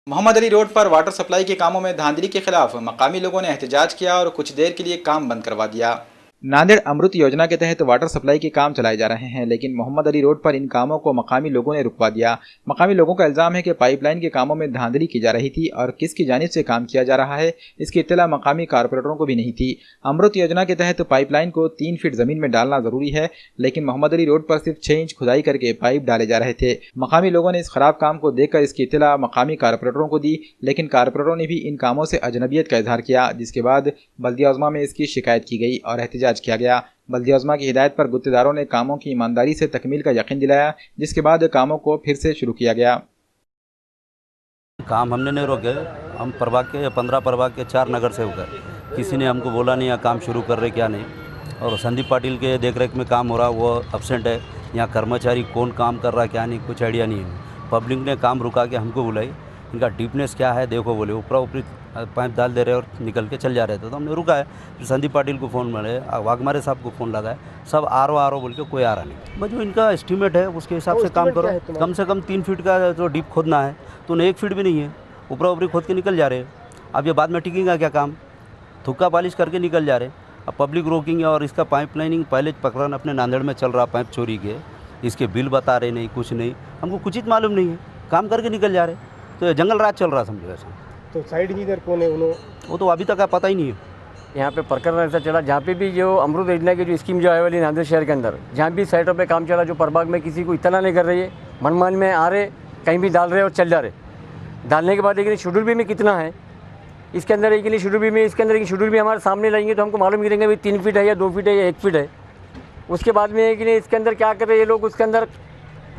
Mohammad Ali road पर water supply के कामों में धांधली के खिलाफ मकामी लोगों ने एहतजाज किया और कुछ देर के लिए काम बंद करवा दिया। नांदेड़ अमृत योजना के तहत वाटर सप्लाई के काम चलाए जा रहे हैं, लेकिन मोहम्मद अली रोड पर इन कामों को मकामी लोगों ने रुकवा दिया। मकामी लोगों का इल्जाम है कि पाइपलाइन के कामों में धांधली की जा रही थी और किसकी जानिब से काम किया जा रहा है इसकी इत्तला मकामी कारपोरेटरों को भी नहीं थी। अमृत योजना के तहत पाइपलाइन को 3 फीट जमीन में डालना जरूरी है, लेकिन मोहम्मद अली रोड पर सिर्फ 6 इंच खुदाई करके पाइप डाले जा रहे थे। मकामी लोगों ने इस खराब काम को देखकर इसकी इत्तला मकामी कारपोरेटरों को दी, लेकिन कारपोरेटरों ने भी इन कामों से अजनबियत का इजहार किया, जिसके बाद बल्दिया उज़्मा में इसकी शिकायत की गई और एहतजाज किया गया। बल्दिया उज़्मा की हिदायत पर गुत्तेदारों ने कामों की ईमानदारी से तकमील का यकीन दिलाया, जिसके बाद कामों को फिर से शुरू किया गया। काम हमने नहीं रोके, हम प्रभाग के 15 प्रभाग के 4 नगर सेवक हैं, किसी ने हमको बोला नहीं यहाँ काम शुरू कर रहे क्या नहीं। और संदीप पाटिल के देखरेख में काम हो रहा, वो अब्सेंट है। यहाँ कर्मचारी कौन काम कर रहा क्या नहीं कुछ आइडिया नहीं है। पब्लिक ने काम रुका के हमको बुलाई, इनका डीपनेस क्या है देखो बोले, ऊपरा ऊपरी पाइप डाल दे रहे और निकल के चल जा रहे थे। तो हमने रुका है, फिर संदीप पाटिल को फ़ोन मिले, वाघमारे साहब को फ़ोन लगाए, सब आरो बोल के कोई आ रहा नहीं। बस जो इनका एस्टीमेट है उसके हिसाब से काम करो। कम से कम 3 फीट का जो डीप खोदना है तो उन्हें 1 फीट भी नहीं है, ऊपरा ऊपरी खोद के निकल जा रहे हैं। अब ये बाद में टिकेगा क्या काम, थुक्का पालिश करके निकल जा रहे हैं। अब पब्लिक रोकिंग और इसका पाइप लाइनिंग पहले प्रकरण अपने नांदेड़ में चल रहा, पाइप चोरी के, इसके बिल बता रहे नहीं, कुछ नहीं, हमको कुछ ही मालूम नहीं है, काम करके निकल जा रहे। तो जंगल राज चल रहा समझो ऐसा। तो साइड इंजीनियर कौन है उन्होंने, वो तो अभी तक पता ही नहीं है। यहाँ पे प्रकरण ऐसा चला जहाँ पे भी जो अमृत योजना की जो स्कीम जो आने वाली नांदेड़ शहर के अंदर, जहाँ भी साइटों पे काम चला, जो प्रभाग में किसी को इतना नहीं कर रही है, मनमान में आ रहे, कहीं भी डाल रहे और चल जा रहे। डालने के बाद लेकिन शेड्यूल भी में कितना है इसके अंदर है कि नहीं, शेड्यूल भी में इसके अंदर शेड्यूल भी हमारे सामने लाएंगे तो हमको मालूम करेंगे भाई 3 फीट है या 2 फीट है या 1 फीट है। उसके बाद में है कि नहीं इसके अंदर क्या कर रहे हैं ये लोग, उसके अंदर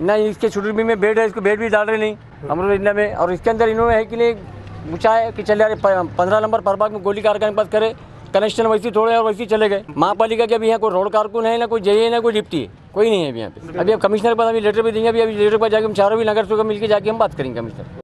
ना इसके शेड्यूल भी में बेड है, इसको बेड भी डाल रहे नहीं अमृत योजना में। और इसके अंदर इन्होंने है कि नहीं पूछा है कि चल जा रहे 15 नंबर प्रभाग में गोली कारखाने के पास करे कनेक्शन, वैसे थोड़े और वैसे चले गए। महापालिका के अभी यहाँ कोई रोड कारकुन है ना, कोई जेई है ना, कोई डिप्टी है, कोई नहीं है अभी यहाँ पे। अभी अब कमिश्नर के पास अभी लेटर भी देंगे, अभी लेटर पर जाकर हम चारों भी नगर सेवक मिलकर जाके हम बात करेंगे कमिश्नर।